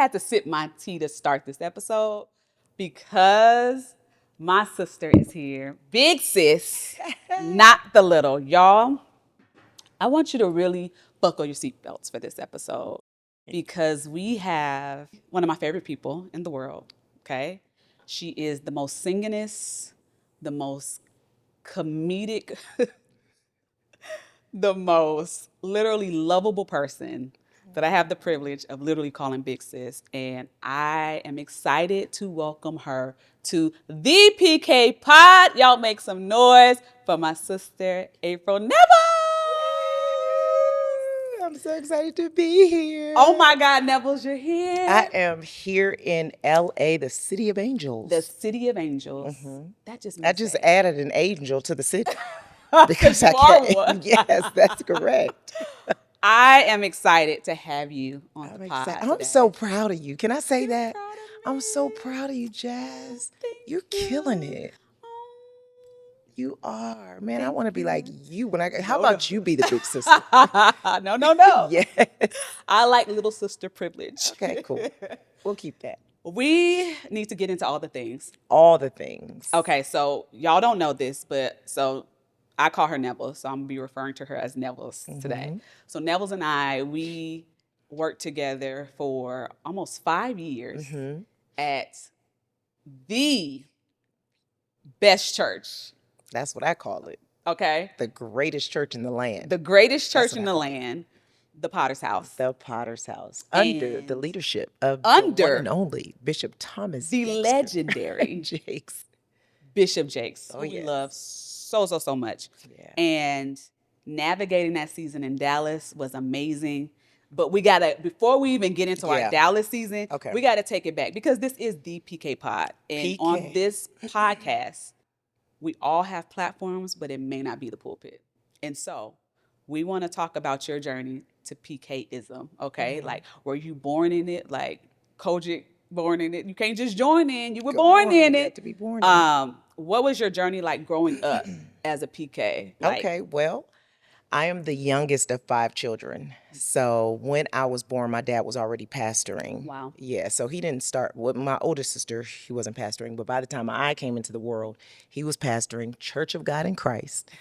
had to sip my tea to start this episode because my sister is here. Big sis, not the little. Y'all, I want you to really buckle your seatbelts for this episode because we have one of my favorite people in the world, okay? She is the most singingest, the most comedic, the most literally lovable person that I have the privilege of literally calling Big Sis. And I am excited to welcome her to the PK Pod. Y'all make some noise for my sister, April Nevels. I'm so excited to be here. Oh my God, Nevels, you're here. I am here in LA, the city of angels. The city of angels. That just makes I just sense. added an angel to the city Because because you I are can't. one. Yes, that's correct. I am excited to have you on I'm the pod excited. I'm today. so proud of you. Can I say that? Proud of I'm me. so proud of you, Jazz. Thank You're you. killing it. Oh. You are, man. I Thank want to be you. like you. When I how No, about no. you be the big sister? No. Yes. I like little sister privilege. Okay, cool. We'll keep that. We need to get into all the things. All the things. Okay, so y'all don't know this, but so I call her Nevels, so I'm gonna be referring to her as Nevels today. So Nevels and I, we worked together for almost 5 years at the best church. That's what I call it. Okay, The greatest church in the land. the greatest church what in I the call land, the Potter's House. The Potter's House. Under the And leadership of the under one and only Bishop Thomas the Dexter legendary Jakes. Bishop Jakes, Oh, who we yes. love so much. Yeah. And navigating that season in Dallas was amazing. But we gotta, before we even get into our Yeah. Dallas season, Okay. we gotta take it back because this is the PK Pod. And PK. on this podcast, we all have platforms, but it may not be the pulpit. And so we want to talk about your journey to PKism, okay? Like, were you born in it? Like Kojic born in it? You can't just join in. You were born in You it. have to be born in it. What was your journey like growing up as a PK? Like, Okay, well, I am the youngest of 5 children. So when I was born, my dad was already pastoring. Wow. Yeah, so he didn't start with my older sister. He wasn't pastoring, but by the time I came into the world, he was pastoring Church of God in Christ,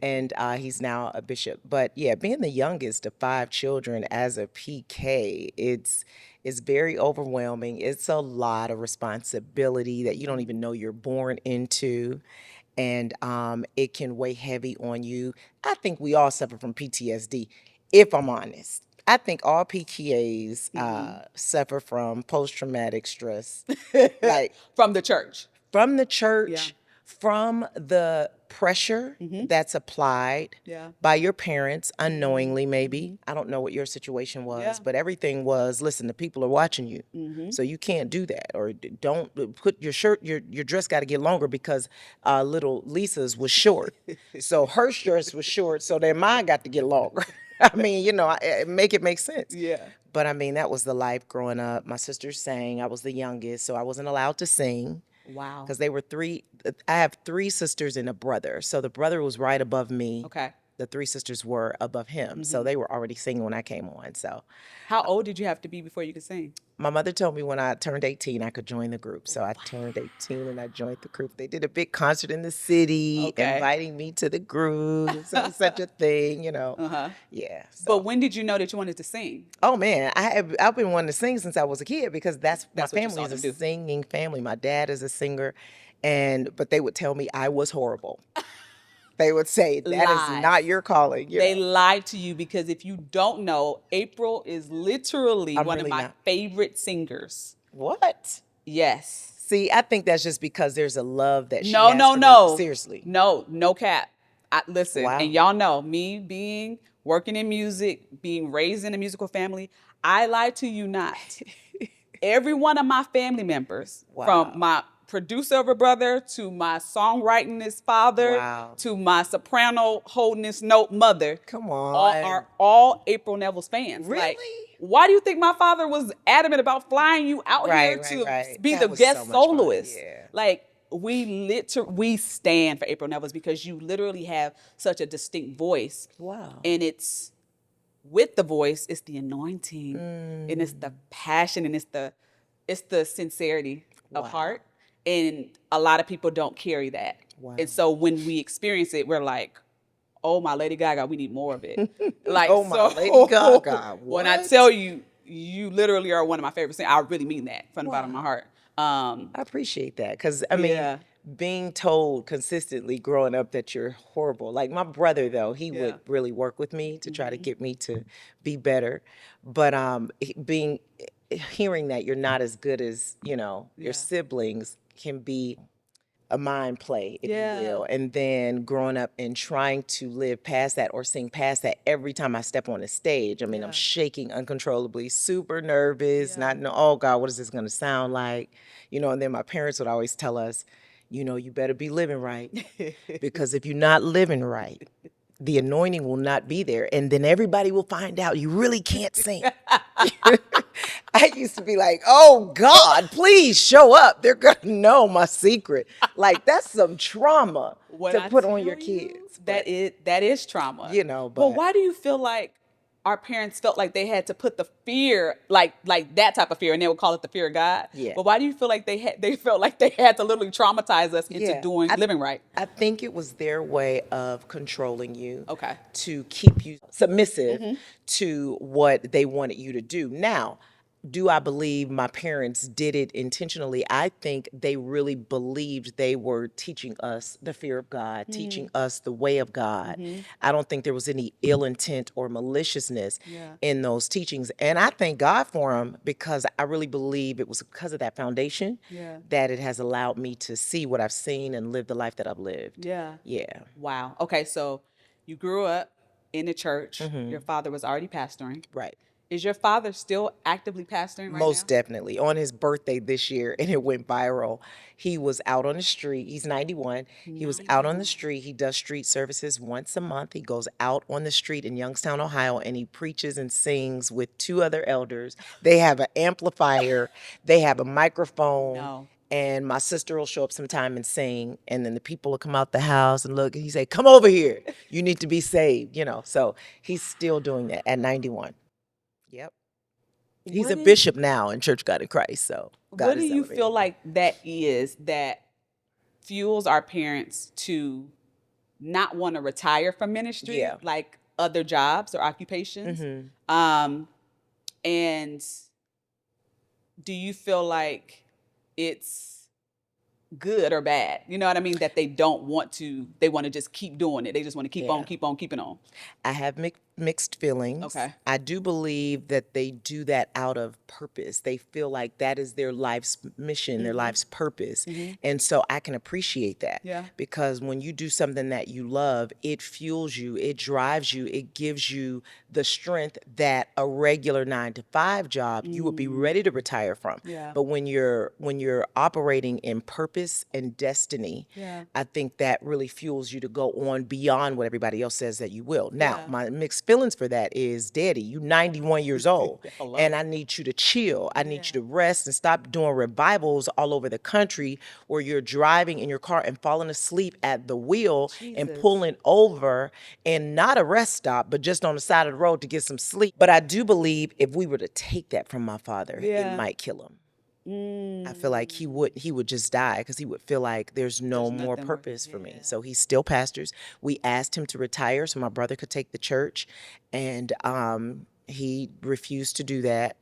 and he's now a bishop. But yeah, being the youngest of 5 children as a PK, it's very overwhelming. It's a lot of responsibility that you don't even know you're born into. And it can weigh heavy on you. I think we all suffer from PTSD, if I'm honest. I think all PKAs suffer from post-traumatic stress, like from the church. from the church, from the pressure that's applied by your parents unknowingly, maybe. I don't know what your situation was, but everything was, listen, the people are watching you. So you can't do that. Or don't put your shirt, your dress got to get longer because little Lisa's was short. So her dress was short, so then mine got to get longer. I mean, you know, make it make sense. Yeah. But I mean, that was the life growing up. My sister sang. I was the youngest, so I wasn't allowed to sing. Wow. Because they were 3. I have 3 sisters and a brother. So the brother was right above me. Okay. The 3 sisters were above him. So they were already singing when I came on. So How old did you have to be before you could sing? my mother told me when I turned 18, I could join the group. So I turned 18 and I joined the group. They did a big concert in the city, inviting me to the group. So it was such a thing, you know. Yeah. So. But when did you know that you wanted to sing? Oh man, I've been wanting to sing since I was a kid because that's my what you family saw is a them do. singing family. My dad is a singer, but they would tell me I was horrible. They would say that Lies. is not your calling. They lied to you because if you don't know, April is literally one really of my not. favorite singers. What? Yes. See, I think that's just because there's a love that she No, has no, for no. me. Seriously. No cap. Listen, Wow. and y'all know me working in music, being raised in a musical family, I lie to you not. Every one of my family members, from my producer of a brother to my songwritingist father to my soprano holding this note mother, Come on. are all April Nevels fans. Really? Like, why do you think my father was adamant about flying you out here to be That the was guest so much fun. soloist? Yeah. Like, we stand for April Nevels because you literally have such a distinct voice. Wow. And it's with the voice, it's the anointing and it's the passion and it's the sincerity of Wow. heart. And a lot of people don't carry that. Wow. And so when we experience it, we're like, oh my Lady Gaga, we need more of it. Like, Oh, my so Lady Gaga. when I What? tell you, you literally are one of my favorite singers, I really mean that from the bottom of my Wow. heart. I appreciate that because, I mean, Yeah. being told consistently growing up that you're horrible. Like my brother, though, he Yeah. would really work with me to try to get me to be better. But hearing that you're not as good as, your Yeah. siblings can be a mind play, if Yeah. you will. And then growing up and trying to live past that or sing past that every time I step on the stage. I mean, I'm Yeah. shaking uncontrollably, super nervous, Yeah. not know, oh God, what is this going to sound like? And then my parents would always tell us, you better be living right. Because if you're not living right, the anointing will not be there. And then everybody will find out you really can't sing. I used to be like, oh God, please show up. They're going to know my secret. Like, that's some trauma When to I put on your tell you kids. that But, that is trauma. But but why do you feel like our parents felt like they had to put the fear, like that type of fear, and they would call it the fear of God? Yeah. But why do you feel like they felt like they had to literally traumatize us into yeah, doing living right? I think it was their way of controlling you Okay. to keep you submissive to what they wanted you to do. Now, do I believe my parents did it intentionally? I think they really believed they were teaching us the fear of God, teaching us the way of God. I don't think there was any ill intent or maliciousness Yeah. in those teachings. And I thank God for them because I really believe it was because of that foundation Yeah. that it has allowed me to see what I've seen and live the life that I've lived. Yeah. Yeah. Wow. Okay, so you grew up in the church. Your father was already pastoring. Right. Is your father still actively pastoring right Most now? definitely. On his birthday this year, and it went viral. He was out on the street. He's 91. He was out on the 91. street. He does street services once a month. He goes out on the street in Youngstown, Ohio, and he preaches and sings with two other elders. They have an amplifier, they have a microphone. No. And my sister will show up sometime and sing, and then the people will come out the house and look, and he say, "Come over here. You need to be saved." So he's still doing that at 91. Yep. He's What a is bishop now in Church of God in Christ, so what God do is you elevating feel him. like that is that fuels our parents to not want to retire from ministry Yeah. like other jobs or occupations? And do you feel like it's good or bad? You know what I mean? That they want to just keep doing it. They just want to keep on, Yeah. keep on, keeping on. I have mixed feelings. Okay. I do believe that they do that out of purpose. They feel like that is their life's mission, their life's purpose. And so I can appreciate that. Yeah. Because when you do something that you love, it fuels you, it drives you, it gives you the strength that a regular 9 to 5 job you would be ready to retire from. Yeah. But when you're operating in purpose and destiny, Yeah. I think that really fuels you to go on beyond what everybody else says that you will. Now, Yeah. my mixed feelings for that is, Daddy, you 91 years old, Hello. and I need you to chill. I need Yeah. you to rest and stop doing revivals all over the country where you're driving in your car and falling asleep at the wheel and Jesus. pulling over and not a rest stop, but just on the side of the road to get some sleep. But I do believe if we were to take that from my father, Yeah. it might kill him. I feel like he would just die because he would feel like there's no There's more nothing more- purpose for me. yeah. So he still pastors. We asked him to retire so my brother could take the church, and he refused to do that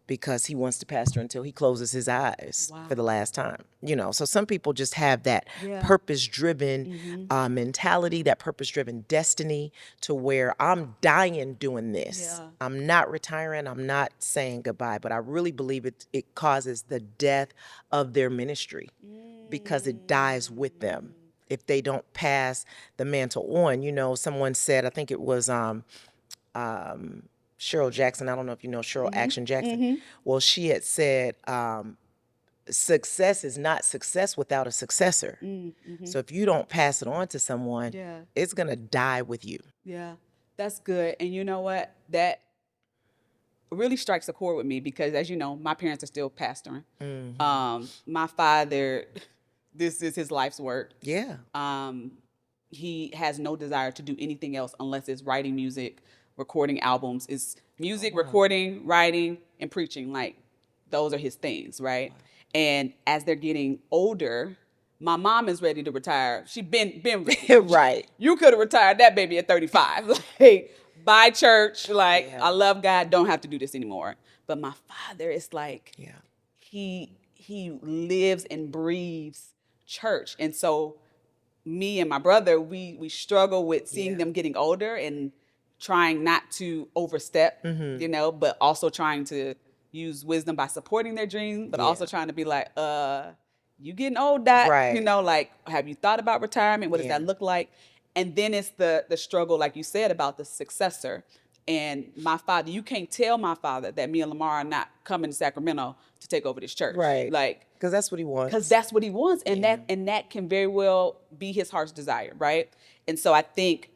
because he wants to pastor until he closes his eyes for the last time. So some people just have that Yeah. purpose-driven mentality, that purpose-driven destiny to where I'm dying doing this. Yeah. I'm not retiring. I'm not saying goodbye, but I really believe it causes the death of their ministry because it dies with them if they don't pass the mantle on. Someone said, I think it was Cheryl Jackson. I don't know if you know Cheryl Action Jackson. Well, she had said, success is not success without a successor. So if you don't pass it on to someone, Yeah. it's going to die with you. Yeah. That's good. And you know what? That really strikes a chord with me because, as you know, my parents are still pastoring. My father, this is his life's work. Yeah. He has no desire to do anything else unless it's writing music, recording albums. It's music, Oh, wow. recording, writing, and preaching. Like those are his things, right? And as they're getting older, my mom is ready to retire. She been ready. Right. You could have retired that baby at 35. Like, by church, like, Yeah. I love God, don't have to do this anymore. But my father is like, Yeah. he lives and breathes church. And so me and my brother, we struggle with seeing Yeah. them getting older and trying not to overstep, Mm-hmm. but also trying to use wisdom by supporting their dreams, but Yeah. also trying to be like, you getting old, Dad. Right. Like, have you thought about retirement? What does Yeah. that look like? And then it's the struggle, like you said, about the successor. And my father, you can't tell my father that me and Lamar are not coming to Sacramento to take over this church. Right. Like, Because that's what he wants. because that's what he wants, and Yeah. that can very well be his heart's desire, right? And so I think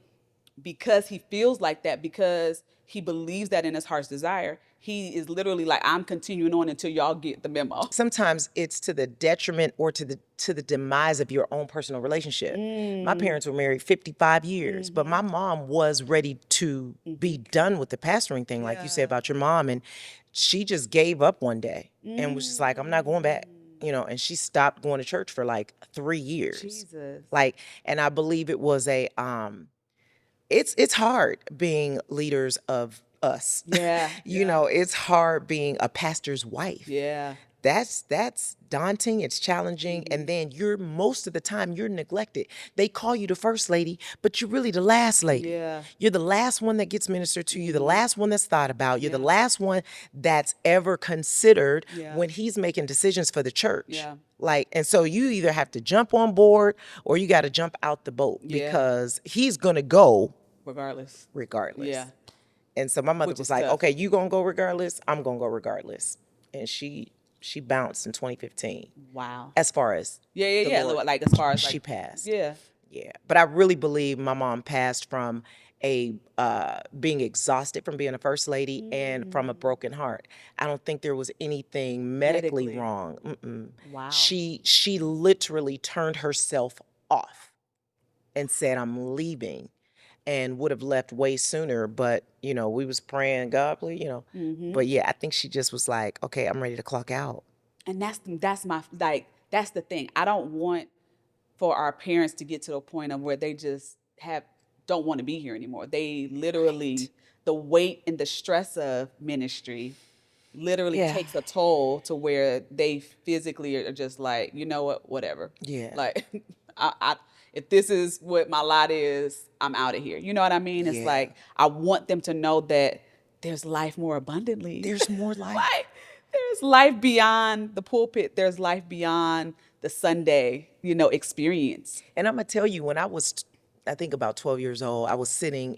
because he feels like that, because he believes that in his heart's desire, he is literally like, I'm continuing on until y'all get the memo. Sometimes it's to the detriment or to the demise of your own personal relationship. My parents were married 55 years, but my mom was ready to be done with the pastoring thing, like you said about your mom, and she just gave up one day and was just like, I'm not going back. And she stopped going to church for like 3 years. Jesus. Like, and I believe it was it's hard being leaders of us. Yeah. It's hard being a pastor's wife. Yeah. That's daunting, it's challenging, and then most of the time you're neglected. They call you the first lady, but you're really the last lady. Yeah. You're the last one that gets ministered to, you're the last one that's thought about, you're the Yeah. last one that's ever considered Yeah. when he's making decisions for the church. Yeah. Like, and so you either have to jump on board or you got to jump out the boat Yeah. because he's going to go Regardless. regardless. Yeah. And so my mother Which was is like, tough. okay, you gonna go regardless, I'm gonna go regardless. And she bounced in 2015 Wow. as far as the Lord, Like, as far as, like, she passed. Yeah. Yeah. But I really believe my mom passed from a being exhausted from being a first lady and from a broken heart. I don't think there was anything medically Medically. wrong. Mm-mm. Wow. She literally turned herself off and said, I'm leaving, and would have left way sooner, but we was praying, God, please, But yeah, I think she just was like, okay, I'm ready to clock out. And that's my, like, that's the thing. I don't want for our parents to get to the point of where they just don't want to be here anymore. They literally, the weight and the stress of ministry literally Yeah. takes a toll to where they physically are just like, you know what, whatever. Yeah. Like, I if this is what my lot is, I'm out of here. You know what I mean? It's Yeah. like, I want them to know that there's life more abundantly. There's more life. Like, there's life beyond the pulpit. There's life beyond the Sunday, experience. And I'm gonna tell you, when I was, I think about 12 years old, I was sitting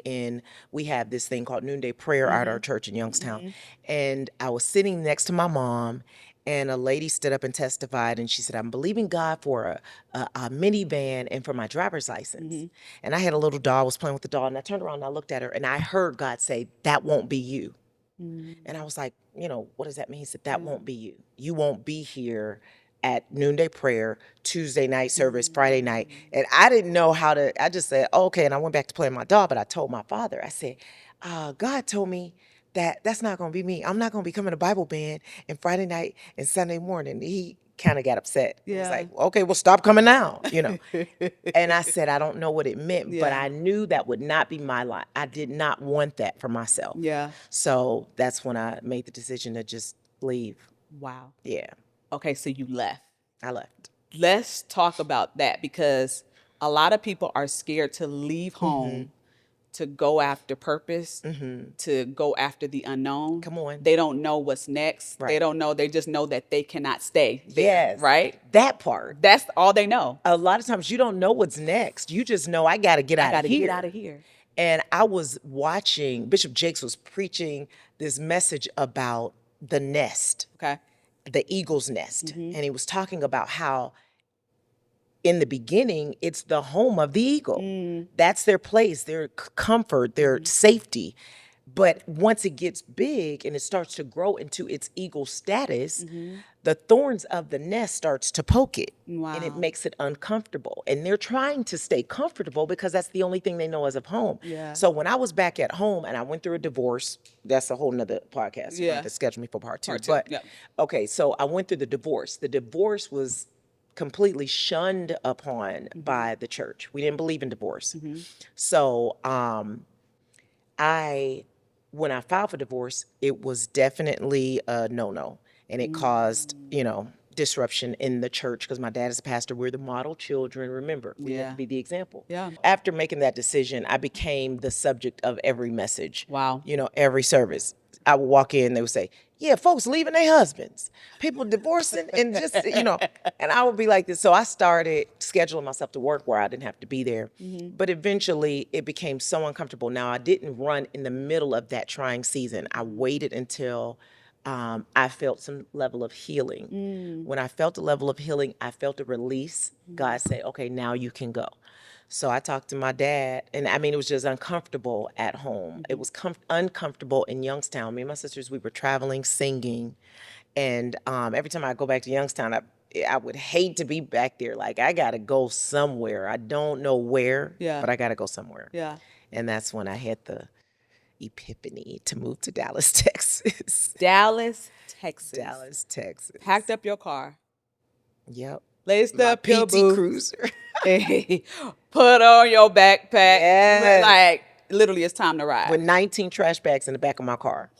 we have this thing called noonday prayer at our church in Youngstown. And I was sitting next to my mom, and a lady stood up and testified, and she said, I'm believing God for a minivan and for my driver's license. And I had a little doll, I was playing with the doll, and I turned around and I looked at her, and I heard God say, that won't be you. And I was like, what does that mean? He said, that won't be you. You won't be here at noonday prayer, Tuesday night service, Friday night. And I didn't know I just said, okay. And I went back to playing my doll, but I told my father, I said, God told me that's not going to be me. I'm not going to be coming to Bible band and Friday night and Sunday morning. He kind of got upset. He was Yeah. like, okay, well, stop coming now, And I said, I don't know what it meant, but Yeah. I knew that would not be my lot. I did not want that for myself. Yeah. So that's when I made the decision to just leave. Wow. Yeah, Okay, so you left. I left. Let's talk about that, because a lot of people are scared to leave home to go after purpose, to go after the unknown. Come on. They don't know what's next. Right. They don't know. They just know that they cannot stay there, Yes. right? That part. That's all they know. A lot of times you don't know what's next. You just know I got to get out I of got to here. get out of here. And I was watching, Bishop Jakes was preaching this message about the nest, Okay. the eagle's nest. And he was talking about how in the beginning, it's the home of the eagle. That's their place, their comfort, their safety. But once it gets big and it starts to grow into its eagle status, the thorns of the nest starts to poke it. And it Wow. makes it uncomfortable. And they're trying to stay comfortable because that's the only thing they know as of home. Yeah. So when I was back at home and I went through a divorce, that's a whole nother podcast. You're going to have to schedule me for part two. Part two, But yeah. okay, so I went through the divorce. The divorce was completely shunned upon by the church. We didn't believe in divorce. So when I filed for divorce, it was definitely a no-no. And it caused, disruption in the church because my dad is a pastor. We're the model children. Remember, we have Yeah. to be the example. Yeah. After making that decision, I became the subject of every message. Wow. Every service. I would walk in, they would say, yeah, folks leaving their husbands, people divorcing, and just, and I would be like this. So I started scheduling myself to work where I didn't have to be there. But eventually it became so uncomfortable. Now, I didn't run in the middle of that trying season. I waited until I felt some level of healing. When I felt a level of healing, I felt a release. God said, okay, now you can go. So I talked to my dad, and I mean, it was just uncomfortable at home. It was uncomfortable in Youngstown. Me and my sisters, we were traveling, singing, and every time I go back to Youngstown, I would hate to be back there. Like, I gotta go somewhere. I don't know where, Yeah. but I gotta go somewhere. Yeah. And that's when I had the epiphany to move to Dallas, Texas. Dallas, Texas. Dallas, Texas. Packed up your car. Yep. Laced My up your PT boots. Cruiser. Put on your backpack. Yes. Like, literally, it's time to ride. With 19 trash bags in the back of my car.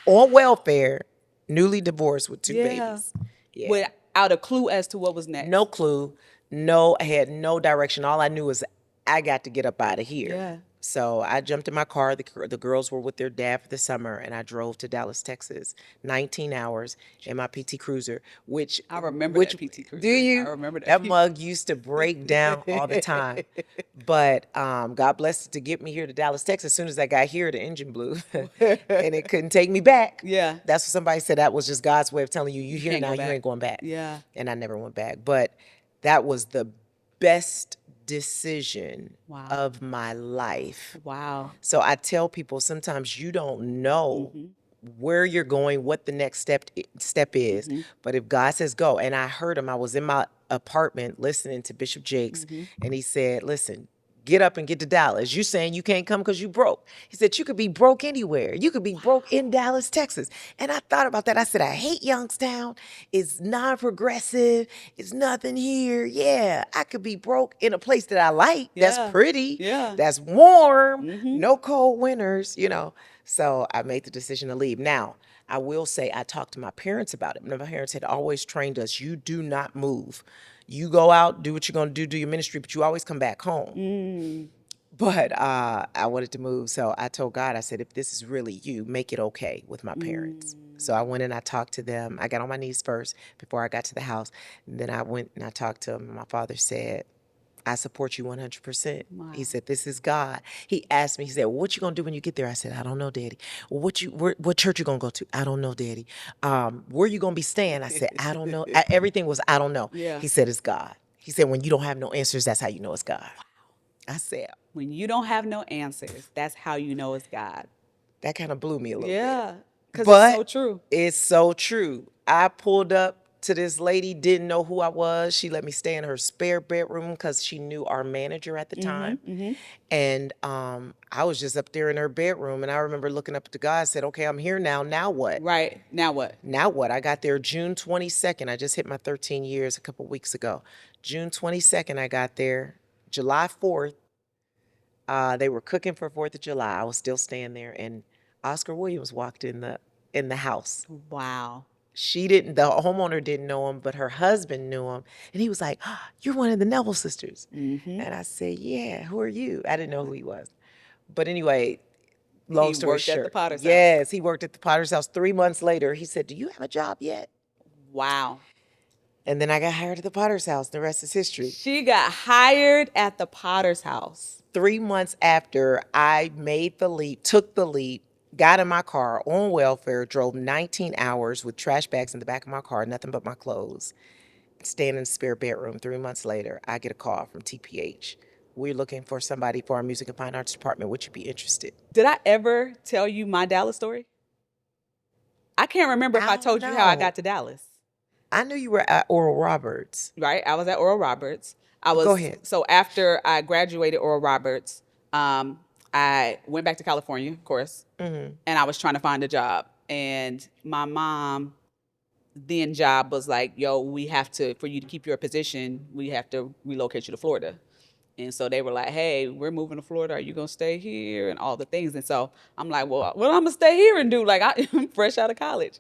Wow. On welfare, newly divorced with two babies. Yeah. Without a clue as to what was next. No clue. No, I had no direction. All I knew was I got to get up out of here. Yeah. So I jumped in my car. The girls were with their dad for the summer, and I drove to Dallas, Texas, 19 hours in my PT Cruiser, which I remember that PT Cruiser. Do you? I remember that. That mug used to break down all the time. But God blessed it to get me here to Dallas, Texas. As soon as I got here, the engine blew, and it couldn't take me back. Yeah. That's what somebody said. That was just God's way of telling you, here can't now, go you back. ain't going back. Yeah. And I never went back. But that was the best decision Wow. of my life. Wow. So I tell people sometimes you don't know where you're going, what the next step is. But if God says go, and I heard him, I was in my apartment listening to Bishop Jakes, and he said, listen, get up and get to Dallas. You saying you can't come because you broke. He said, you could be broke anywhere. You could be broke in Dallas, Texas. And I thought about that. I said, I hate Youngstown. It's non-progressive. It's nothing here. Yeah, I could be broke in a place that I like. Yeah. That's pretty. Yeah. That's warm. No cold winters, So I made the decision to leave. Now, I will say I talked to my parents about it. My parents had always trained us, you do not move. You go out, do what you're going to do your ministry, but you always come back home. But I wanted to move. So I told God, I said, if this is really you, make it okay with my parents. So I went and I talked to them. I got on my knees first before I got to the house. And then I went and I talked to them. And my father said, I support you 100%. Wow. He said, this is God. He asked me, he said, well, what you going to do when you get there? I said, I don't know, Daddy. Well, what church you going to go to? I don't know, Daddy. Where you going to be staying? I said, I don't know. Everything was, I don't know. Yeah. He said, it's God. He said, when you don't have no answers, that's how you know it's God. I said, when you don't have no answers, that's how you know it's God. That kind of blew me a little bit. Yeah. Because But it's so true. It's so true. I pulled up to this lady, didn't know who I was. She let me stay in her spare bedroom because she knew our manager at the time. And I was just up there in her bedroom, and I remember looking up to God and said, okay, I'm here now. Now what? Right. Now what? Now what? I got there June 22nd. I just hit my 13 years a couple weeks ago. June 22nd, I got there. July 4th, they were cooking for 4th of July. I was still staying there, and Oscar Williams walked in the house. Wow. The homeowner didn't know him, but her husband knew him. And he was like, oh, you're one of the Neville sisters. And I said, yeah, who are you? I didn't know who he was. But anyway, long story short. He worked at the Potter's house. Yes, he worked at the Potter's house. 3 months later, he said, do you have a job yet? Wow. And then I got hired at the Potter's house. The rest is history. She got hired at the Potter's house. 3 months after I made the leap, took the leap, got in my car on welfare, drove 19 hours with trash bags in the back of my car, nothing but my clothes, staying in the spare bedroom. 3 months later, I get a call from TPH. we're looking for somebody for our music and fine arts department. Would you be interested? Did I ever tell you my Dallas story? I can't remember if I I don't told you how I know. got to Dallas. I knew you were at Oral Roberts. Right? I was at Oral Roberts. Go ahead. So after I graduated Oral Roberts, I went back to California, of course, and I was trying to find a job. And my mom then job was like, yo, we have to, for you to keep your position, we have to relocate you to Florida. And so they were like, hey, we're moving to Florida. Are you going to stay here? And all the things. And so I'm like, well, what I'm going to stay here and do? Like, I'm fresh out of college.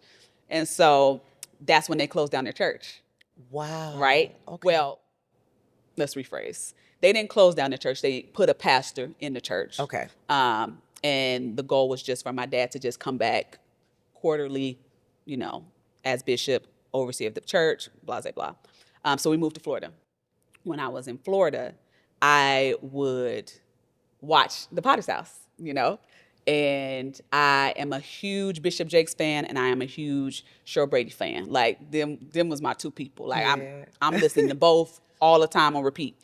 And so that's when they closed down their church. Wow. Right? Okay. Well, let's rephrase. They didn't close down the church. They put a pastor in the church. Okay. And the goal was just for my dad to just come back quarterly, as bishop, overseer of the church, blah, blah, blah. So we moved to Florida. When I was in Florida, I would watch the Potter's House, and I am a huge Bishop Jakes fan, and I am a huge Cheryl Brady fan. Like them was my two people. Like Yeah. I'm listening to both all the time on repeat.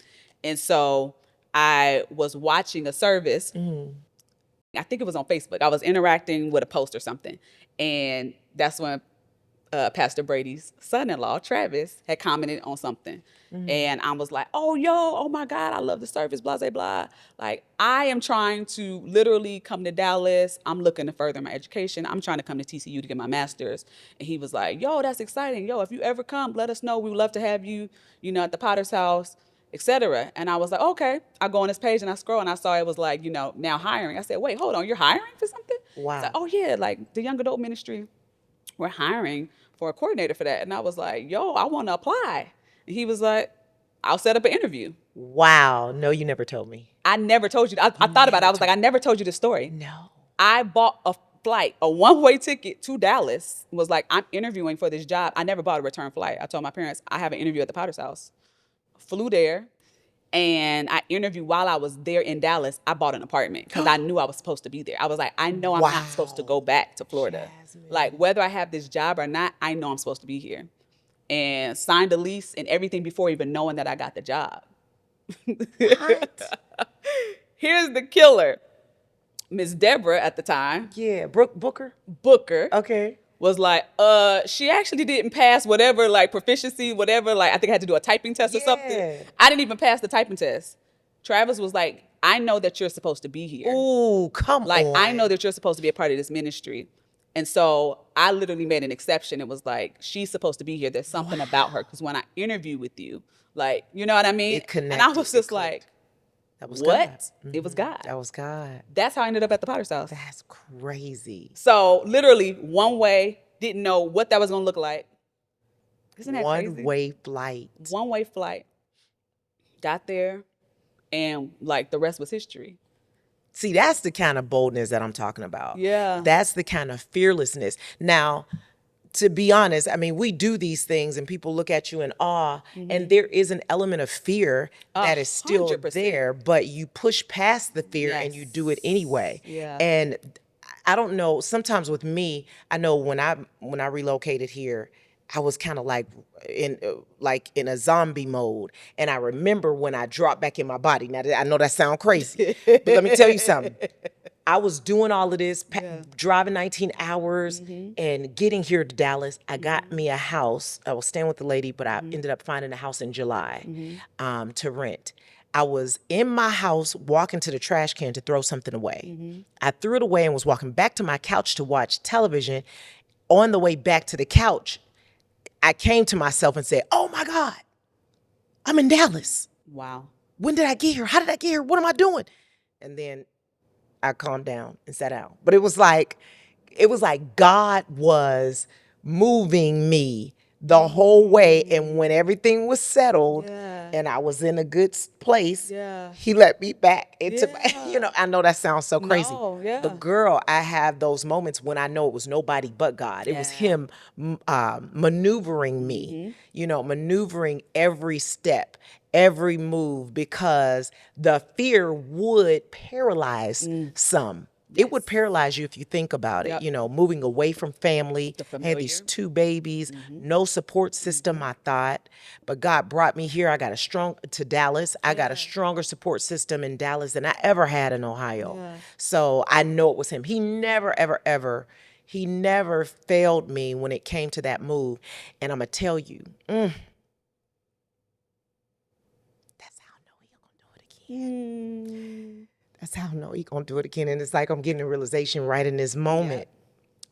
And so I was watching a service. I think it was on Facebook. I was interacting with a post or something, and that's when Pastor Brady's son-in-law, Travis, had commented on something. And I was like, oh my God, I love the service, blah, blah, blah. Like, I am trying to literally come to Dallas. I'm looking to further my education. I'm trying to come to TCU to get my master's. And he was like, yo, that's exciting. Yo, if you ever come, let us know. We would love to have you, at the Potter's House, etc. And I was like, okay. I go on this page and I scroll and I saw it was like, now hiring. I said, wait, hold on, you're hiring for something? Wow. He's like, oh yeah, like the young adult ministry, we're hiring for a coordinator for that. And I was like, yo, I want to apply. And he was like, I'll set up an interview. Wow. No, you never told me. I never told you. I thought about it. I was like, I never told you the story. No. I bought a flight, a one-way ticket to Dallas. Was like, I'm interviewing for this job. I never bought a return flight. I told my parents, I have an interview at the Potter's House. Flew there. And I interviewed while I was there in Dallas. I bought an apartment because I knew I was supposed to be there. I was like, I know I'm not supposed to go back to Florida. Jasmine. Like, whether I have this job or not, I know I'm supposed to be here. And signed a lease and everything before even knowing that I got the job. What? Here's the killer. Miss Deborah at the time, Yeah. Booker? Booker, Okay. was like, she actually didn't pass whatever, like, proficiency, whatever. Like, I think I had to do a typing test or something. Yeah. I didn't even pass the typing test. Travis was like, I know that you're supposed to be here. Ooh, come Like, on. I know that you're supposed to be a part of this ministry. And so I literally made an exception. It was like, she's supposed to be here. There's something about her. Because when I interview with you, like, you know what I mean? It connected. And I was just like, That was what? God. It was God. That was God. That's how I ended up at the Potter's House. That's crazy. So literally one way, didn't know what that was going to look like. Isn't that crazy? One-way flight. One-way flight. Got there, and like the rest was history. See, that's the kind of boldness that I'm talking about. Yeah. That's the kind of fearlessness. Now, to be honest, I mean, we do these things and people look at you in awe, and there is an element of fear that is still 100%. there, but you push past the fear and you do it anyway. Yeah. And I don't know, sometimes with me, I know when I relocated here, I was kind of like in a zombie mode. And I remember when I dropped back in my body. Now, I know that sounds crazy, but let me tell you something. I was doing all of this, driving 19 hours and getting here to Dallas. I got me a house. I was staying with the lady, but I ended up finding a house in July to rent. I was in my house walking to the trash can to throw something away. I threw it away and was walking back to my couch to watch television. On the way back to the couch, I came to myself and said, oh my God, I'm in Dallas. Wow. When did I get here? How did I get here? What am I doing? And then I calmed down and sat down. But it was like God was moving me the whole way. And when everything was settled and I was in a good place, he let me back into my, I know that sounds so crazy. No, yeah. But girl, I have those moments when I know it was nobody but God. It was him maneuvering me, maneuvering every step, every move, because the fear would paralyze some. It would paralyze you if you think about it. Yep. You know, moving away from family, The had these familiar. 2 babies, no support system, I thought. But God brought me here. I got to Dallas. I got a stronger support system in Dallas than I ever had in Ohio. Yeah. So I know it was him. He never, ever, ever, he never failed me when it came to that move. And I'm going to tell you, that's how I know he's going to do it again. That's how I know he's going to do it again. And it's like I'm getting a realization right in this moment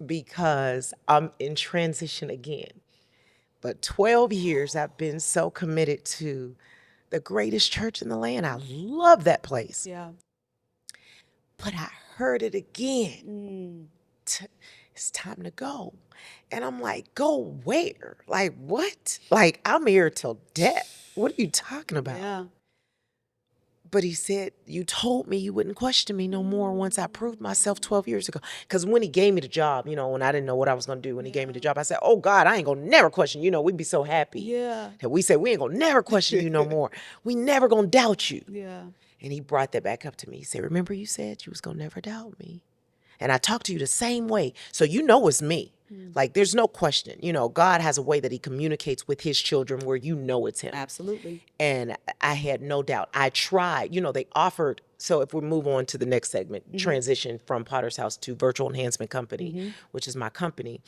because I'm in transition again. But 12 years I've been so committed to the greatest church in the land. I love that place. Yeah. But I heard it again. It's time to go. And I'm like, go where? Like, what? Like, I'm here till death. What are you talking about? Yeah. But he said, you told me you wouldn't question me no more once I proved myself 12 years ago. Because when he gave me the job, you know, when I didn't know what I was going to do, when he gave me the job, I said, oh, God, I ain't going to never question you. You know, we'd be so happy. Yeah. That we said, we ain't going to never question you no more. We never going to doubt you. Yeah. And he brought that back up to me. He said, remember you said you was going to never doubt me. And I talk to you the same way. So you know it's me. Like, there's no question. You know, God has a way that he communicates with his children where you know it's him. Absolutely. And I had no doubt. I tried. You know, they offered. So if we move on to the next segment, transition from Potter's House to Virtual Enhancement Company, which is my company,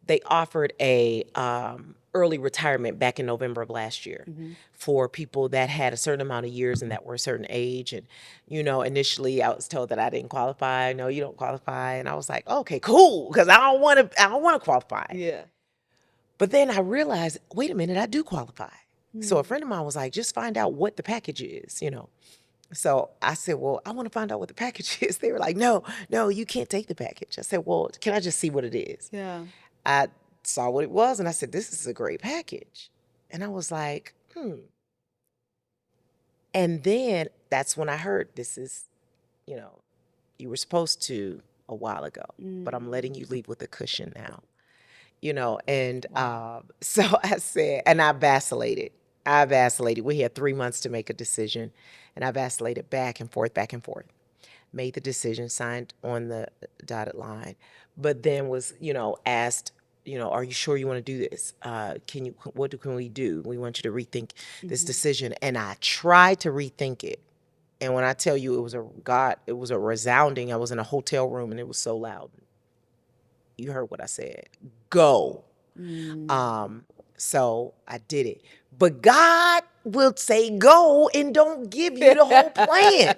they offered a early retirement back in November of last year for people that had a certain amount of years and that were a certain age. And, you know, initially I was told that I didn't qualify. No, you don't qualify. And I was like, okay, cool. Cause I don't want to qualify. Yeah. But then I realized, wait a minute, I do qualify. So a friend of mine was like, just find out what the package is, you know. So I said, well, I want to find out what the package is. They were like, no, you can't take the package. I said, well, can I just see what it is? Yeah. I saw what it was and I said, this is a great package. And I was like, And then that's when I heard this is, you know, you were supposed to a while ago, but I'm letting you leave with a cushion now. You know, and so I said, and I vacillated. We had 3 months to make a decision, and I vacillated back and forth. Made the decision, signed on the dotted line, but then was, you know, asked, you know, are you sure you want to do this? Can we do? We want you to rethink this decision. And I tried to rethink it. And when I tell you it was a resounding, I was in a hotel room and it was so loud. You heard what I said. Go. So I did it. But God will say go and don't give you the whole plan.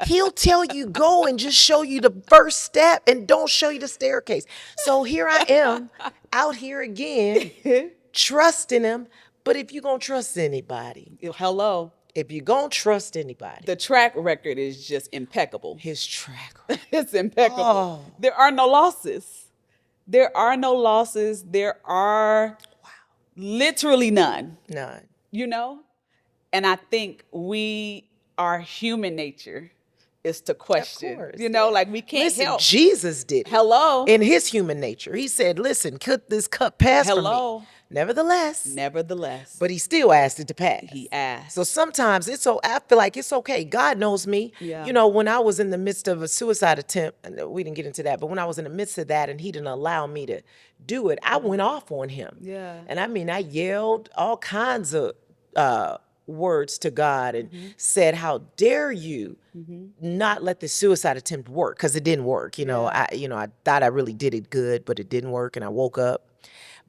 He'll tell you go and just show you the first step and don't show you the staircase. So here I am out here again, trusting him. But if you're going to trust anybody, Hello. if you're going to trust anybody, The track record is just impeccable. his track record. It's impeccable. There are no losses. There are literally none. None. You know? And I think our human nature is to question. course, You know, yeah. like we can't Listen, help. Jesus did it. Hello. In his human nature. He said, listen, could this cup pass from Hello. me? Nevertheless. Nevertheless. But he still asked it to pass. He asked. So sometimes I feel like it's okay. God knows me. Yeah. You know, when I was in the midst of a suicide attempt, and we didn't get into that, but when I was in the midst of that and he didn't allow me to do it, I went off on him. Yeah. And I mean, I yelled all kinds of words to God and said, how dare you not let the suicide attempt work? Because it didn't work. You know, I thought I really did it good, but it didn't work. And I woke up.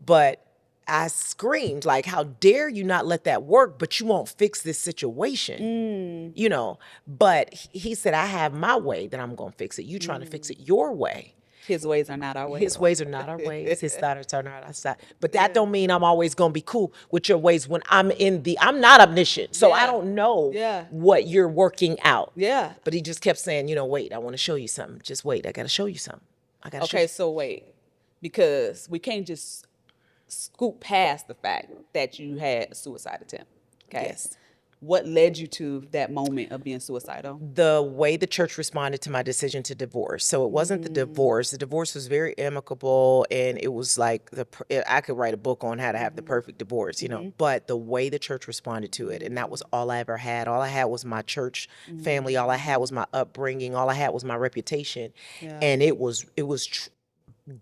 But I screamed, like, how dare you not let that work, but you won't fix this situation, you know. But he said, I have my way that I'm going to fix it. You trying to fix it your way. His ways are not our ways. His ways are not our ways. His thoughts are not our thoughts. But that don't mean I'm always going to be cool with your ways when I'm not omniscient. So I don't know what you're working out. Yeah. But he just kept saying, you know, wait, I want to show you something. Just wait. I got to show you something. Okay, so wait. Because we can't just scoop past the fact that you had a suicide attempt. Okay. Yes. What led you to that moment of being suicidal? The way the church responded to my decision to divorce. So it wasn't the divorce. The divorce was very amicable, and it was like I could write a book on how to have the perfect divorce, you know. But the way the church responded to it, and that was all I ever had. All I had was my church family. All I had was my upbringing. All I had was my reputation, Yeah. and it was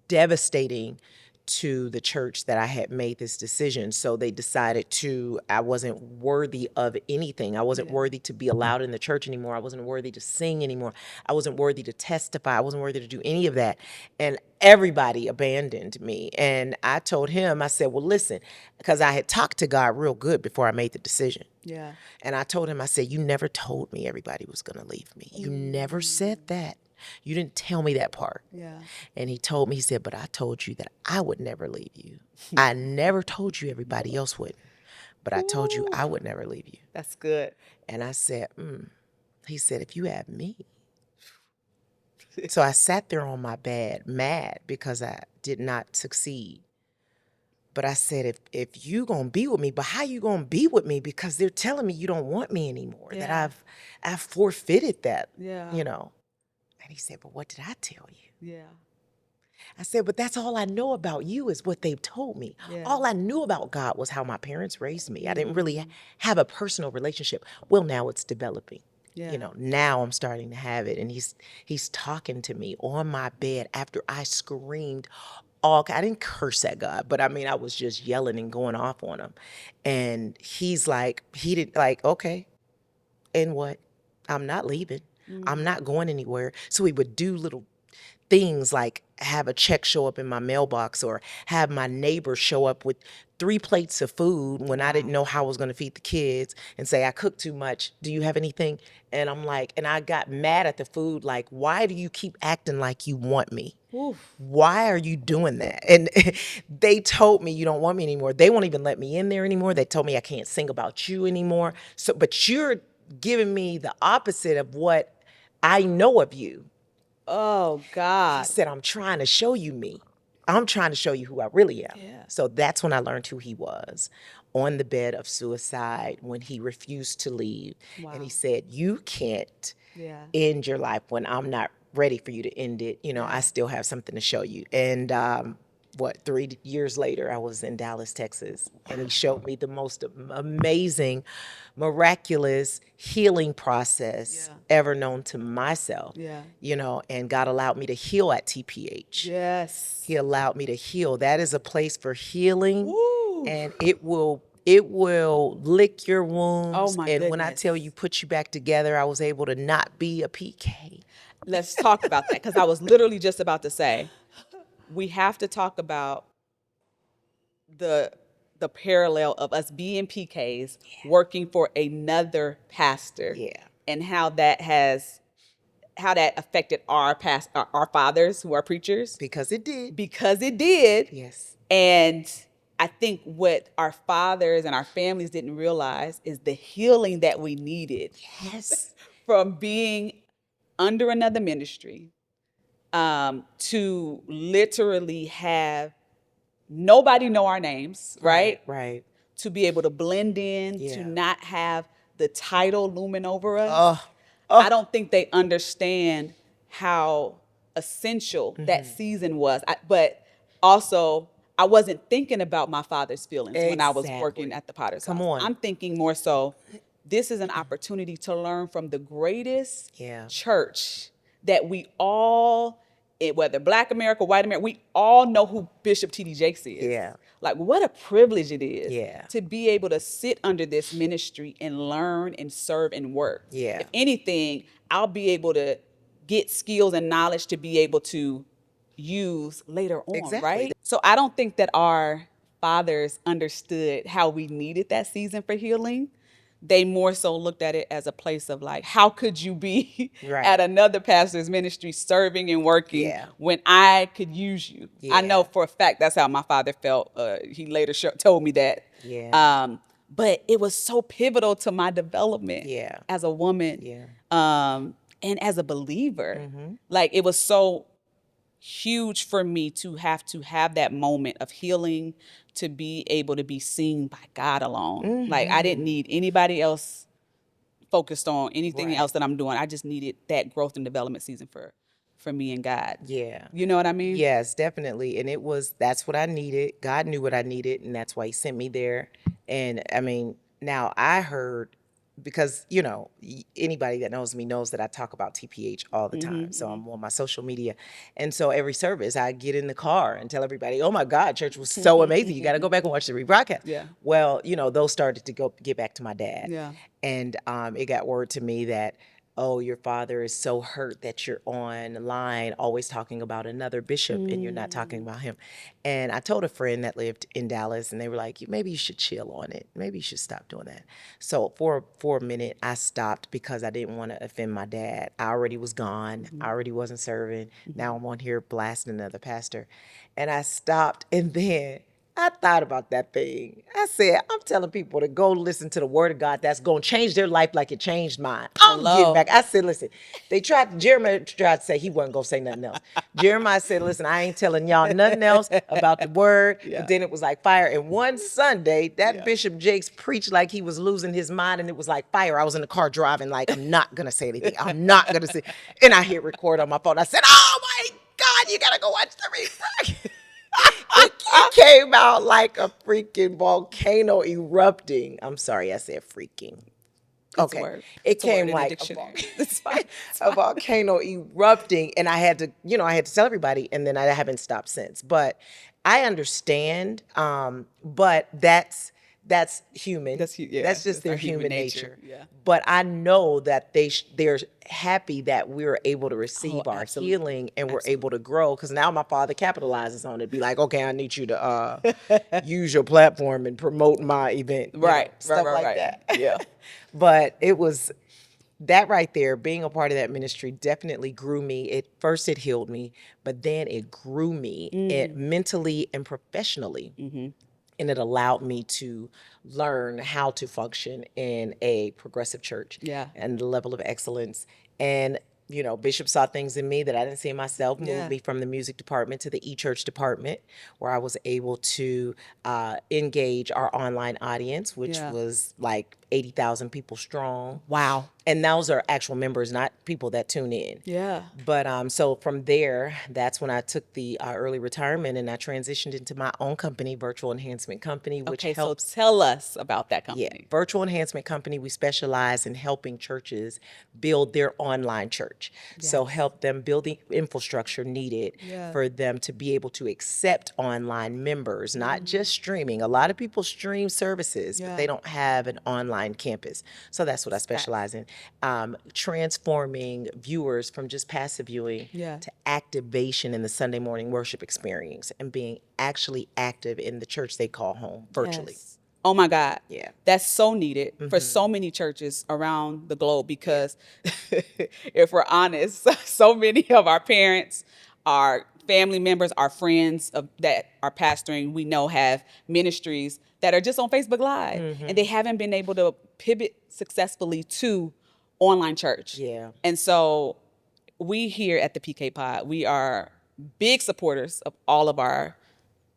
devastating to the church that I had made this decision. So they decided I wasn't worthy of anything. I wasn't worthy to be allowed in the church anymore. I wasn't worthy to sing anymore. I wasn't worthy to testify. I wasn't worthy to do any of that. And everybody abandoned me. And I told him, I said, well, listen, because I had talked to God real good before I made the decision. Yeah. And I told him, I said, you never told me everybody was going to leave me. You never said that. You didn't tell me that part. Yeah. And he told me, he said, but I told you that I would never leave you. I never told you everybody else would, but I told you I would never leave you. That's good. And I said, He said, if you have me. So I sat there on my bed, mad because I did not succeed. But I said, if you gonna be with me, but how you gonna be with me? Because they're telling me you don't want me anymore, that I've forfeited that, you know. And he said, but what did I tell you? Yeah. I said, but that's all I know about you is what they've told me. Yeah. All I knew about God was how my parents raised me. I didn't really have a personal relationship. Well, now it's developing. Yeah. You know, now I'm starting to have it. And he's talking to me on my bed after I screamed I didn't curse at God, but I mean, I was just yelling and going off on him. And he's like, okay, and what? I'm not leaving. I'm not going anywhere. So he would do little things like have a check show up in my mailbox or have my neighbor show up with 3 plates of food when I didn't know how I was going to feed the kids and say, I cooked too much. Do you have anything? And I'm like, and I got mad at the food. Like, why do you keep acting like you want me? Oof. Why are you doing that? And they told me you don't want me anymore. They won't even let me in there anymore. They told me I can't sing about you anymore. So, but you're giving me the opposite of what I know of you. Oh, God. He said, I'm trying to show you me. I'm trying to show you who I really am. Yeah. So that's when I learned who he was, on the bed of suicide when he refused to leave. Wow. And he said, you can't Yeah. end your life when I'm not ready for you to end it. You know, I still have something to show you. And 3 years later, I was in Dallas, Texas, and he showed me the most amazing, miraculous healing process ever known to myself. Yeah. You know, and God allowed me to heal at TPH. Yes. He allowed me to heal. That is a place for healing. Woo. And it will lick your wounds. Oh, my and when I goodness. tell you, put you back together, I was able to not be a PK. Let's talk about that, because I was literally just about to say, we have to talk about the parallel of us being PKs, working for another pastor, and how that affected our fathers who are preachers. Because it did. Yes. And I think what our fathers and our families didn't realize is the healing that we needed. Yes. From being under another ministry, to literally have nobody know our names, right? Right. To be able to blend in, to not have the title looming over us. I don't think they understand how essential that season was. But also, I wasn't thinking about my father's feelings when I was working at the Potter's House. Come on. I'm thinking more so, this is an opportunity to learn from the greatest church that we all, whether Black America, white America, we all know who Bishop T.D. Jakes is. Yeah. Like, what a privilege it is Yeah. to be able to sit under this ministry and learn and serve and work. Yeah. If anything, I'll be able to get skills and knowledge to be able to use later on, right? So I don't think that our fathers understood how we needed that season for healing. They more so looked at it as a place of like, how could you be at another pastor's ministry serving and working when I could use you? I know for a fact that's how my father felt. He later told me that. But it was so pivotal to my development as a woman and as a believer. Like, it was so huge for me to have that moment of healing, to be able to be seen by God alone. Like I didn't need anybody else focused on anything Right. else that I'm doing. I just needed that growth and development season for me and God. Yeah. You know what I mean? Yes, definitely. And that's what I needed. God knew what I needed, and that's why He sent me there. And I mean, now I heard, because, anybody that knows me knows that I talk about TPH all the time. So I'm on my social media. And so every service, I get in the car and tell everybody, oh my God, church was so amazing. You got to go back and watch the rebroadcast. Yeah. Well, those started to get back to my dad. Yeah. And it got word to me that, oh, your father is so hurt that you're online always talking about another bishop and you're not talking about him. And I told a friend that lived in Dallas, and they were like, maybe you should chill on it. Maybe you should stop doing that. So for a minute, I stopped because I didn't want to offend my dad. I already was gone. I already wasn't serving. Now I'm on here blasting another pastor. And I stopped, and then I thought about that thing. I said, I'm telling people to go listen to the word of God that's going to change their life like it changed mine. I'm getting back. I said, listen, Jeremiah tried to say he wasn't going to say nothing else. Jeremiah said, listen, I ain't telling y'all nothing else about the word. Yeah. But then it was like fire. And one Sunday, that Bishop Jakes preached like he was losing his mind, and it was like fire. I was in the car driving like, I'm not going to say anything. I'm not going to say. And I hit record on my phone. I said, oh my God, you got to go watch the replay. It came out like a freaking volcano erupting. I'm sorry, I said freaking. Okay. A word. It came like a volcano erupting, and I had to tell everybody, and then I haven't stopped since. But I understand, but that's human. That's just their our human nature. Yeah. But I know that they're happy that we're able to receive our absolutely. healing, and we're able to grow. Because now my father capitalizes on it. Be like, okay, I need you to use your platform and promote my event. Right. Stuff like that. Yeah. But it was that right there, being a part of that ministry definitely grew me. It healed me, but then it grew me mentally and professionally. And it allowed me to learn how to function in a progressive church. Yeah. And the level of excellence. And Bishop saw things in me that I didn't see in myself, moved me from the music department to the e-church department, where I was able to engage our online audience, which was like 80,000 people strong. Wow. And those are actual members, not people that tune in. Yeah. But so from there, that's when I took the early retirement, and I transitioned into my own company, Virtual Enhancement Company, which helps. So tell us about that company. Yeah, Virtual Enhancement Company, we specialize in helping churches build their online church. So help them build the infrastructure needed for them to be able to accept online members, not just streaming. A lot of people stream services, but they don't have an online campus. So that's what I specialize in. Transforming viewers from just passive viewing to activation in the Sunday morning worship experience, and being actually active in the church they call home virtually. Yes. Oh my God. Yeah. That's so needed for so many churches around the globe, because if we're honest, so many of our parents, our family members, our friends that are pastoring, we know have ministries that are just on Facebook Live, and they haven't been able to pivot successfully to online church. Yeah. And so we here at the PK Pod, we are big supporters of all of our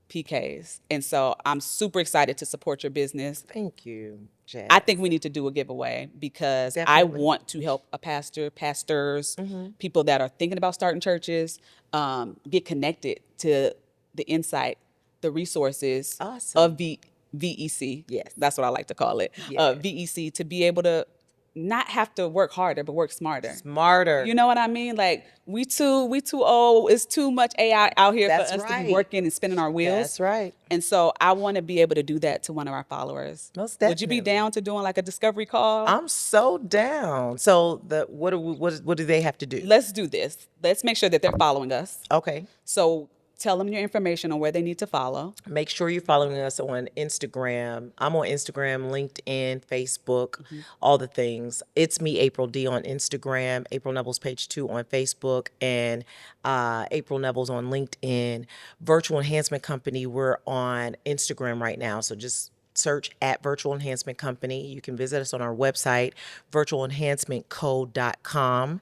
PKs. And so I'm super excited to support your business. Thank you, Jazz. I think we need to do a giveaway, because I want to help pastors, people that are thinking about starting churches, get connected to the insight, the resources of VEC. Yes. That's what I like to call it. VEC, to be able to not have to work harder, but work smarter. You know what I mean? Like we too old. It's too much AI out here for us to be working and spinning our wheels. That's right. And so I want to be able to do that to one of our followers. Most definitely. Would you be down to doing like a discovery call? I'm so down. So what do they have to do? Let's do this. Let's make sure that they're following us. Okay. So tell them your information on where they need to follow. Make sure you're following us on Instagram. I'm on Instagram, LinkedIn, Facebook, all the things. It's me, April D, on Instagram, April Nevels Page 2 on Facebook, and April Nevels on LinkedIn. Virtual Enhancement Company, we're on Instagram right now, so just search at Virtual Enhancement Company. You can visit us on our website, virtualenhancementco.com,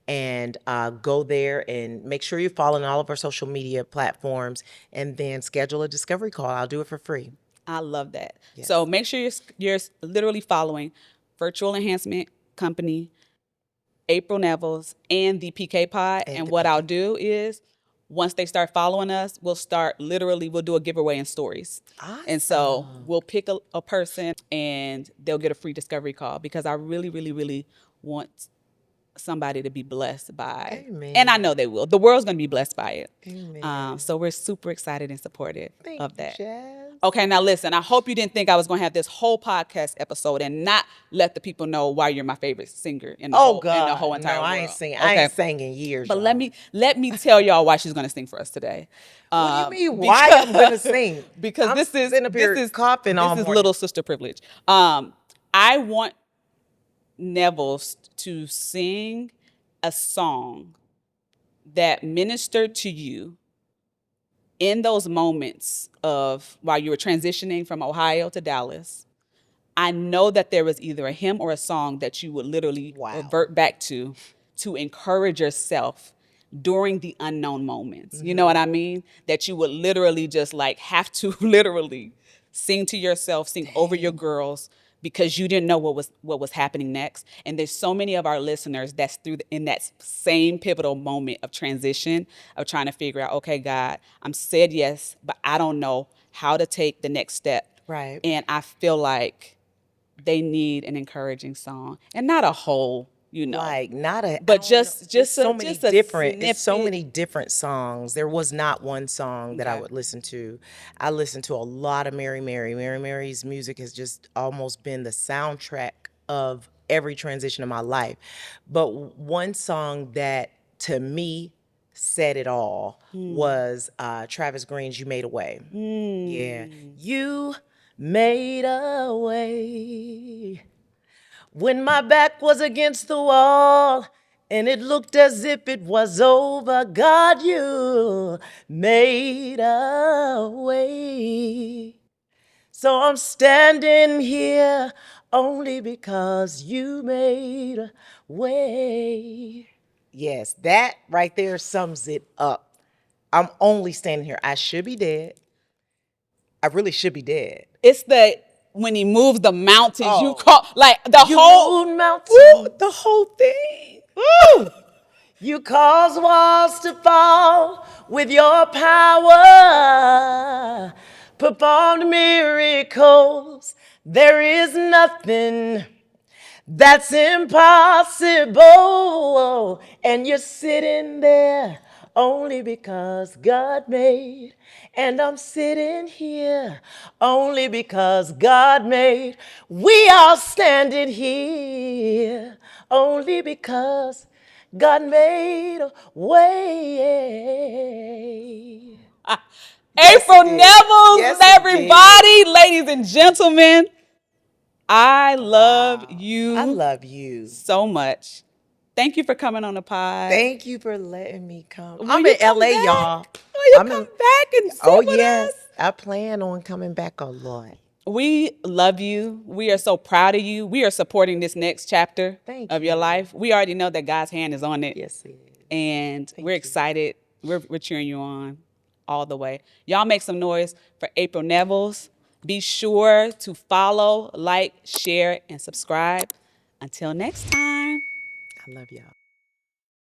and go there and make sure you're following all of our social media platforms, and then schedule a discovery call. I'll do it for free. I love that. Yes. So make sure you're literally following Virtual Enhancement Company, April Nevels, and the PK Pod. And what I'll do is, once they start following us, we'll do a giveaway in stories. Awesome. And so we'll pick a person and they'll get a free discovery call, because I really, really, really want somebody to be blessed by. Amen. And I know they will. The world's going to be blessed by it. Amen. So we're super excited and supportive of that. Jazz. Okay, now listen, I hope you didn't think I was going to have this whole podcast episode and not let the people know why you're my favorite singer in the, whole entire world. I ain't sing. I ain't sang in years. But y'all. let me tell y'all why she's going to sing for us today. What do you mean? Why I'm going to sing? Because I'm this is coughing all this is morning. little sister privilege. I want Nevels to sing a song that ministered to you in those moments of while you were transitioning from Ohio to Dallas. I know that there was either a hymn or a song that you would literally revert back to encourage yourself during the unknown moments. You know what I mean? That you would literally just like have to literally sing to yourself, sing over your girls, because you didn't know what was happening next. And there's so many of our listeners that's in that same pivotal moment of transition, of trying to figure out, okay, God, I'm said yes, but I don't know how to take the next step. Right. And I feel like they need an encouraging song, and not a whole, like not a, but just so a, many just a different. It's so snippet. many different songs. There was not one song that I would listen to. I listened to a lot of Mary Mary. Mary Mary's music has just almost been the soundtrack of every transition of my life. But one song that to me said it all was Travis Green's "You Made a Way." Yeah, you made a way when my back was against the wall and it looked as if it was over. God, you made a way. So I'm standing here only because you made a way. Yes, that right there sums it up. I'm only standing here. I should be dead. I really should be dead. It's when he moves the mountains, you Oh. call like the You whole moved mountains. woo, the whole thing. Woo! You cause walls to fall with your power. Performed miracles. There is nothing that's impossible. And you're sitting there only because God made. And I'm sitting here only because God made. We are standing here only because God made a way. April Nevels, Yes, he everybody, ladies and gentlemen. I love you. I love you so much. Thank you for coming on the pod. Thank you for letting me come. Will I'm you in come LA, back? y'all. Will you come back and sit Oh, with yes. us? I plan on coming back a lot. We love you. We are so proud of you. We are supporting this next chapter of your life. We already know that God's hand is on it. Yes, it is. And we're excited. We're cheering you on all the way. Y'all make some noise for April Nevels. Be sure to follow, like, share, and subscribe. Until next time. I love y'all.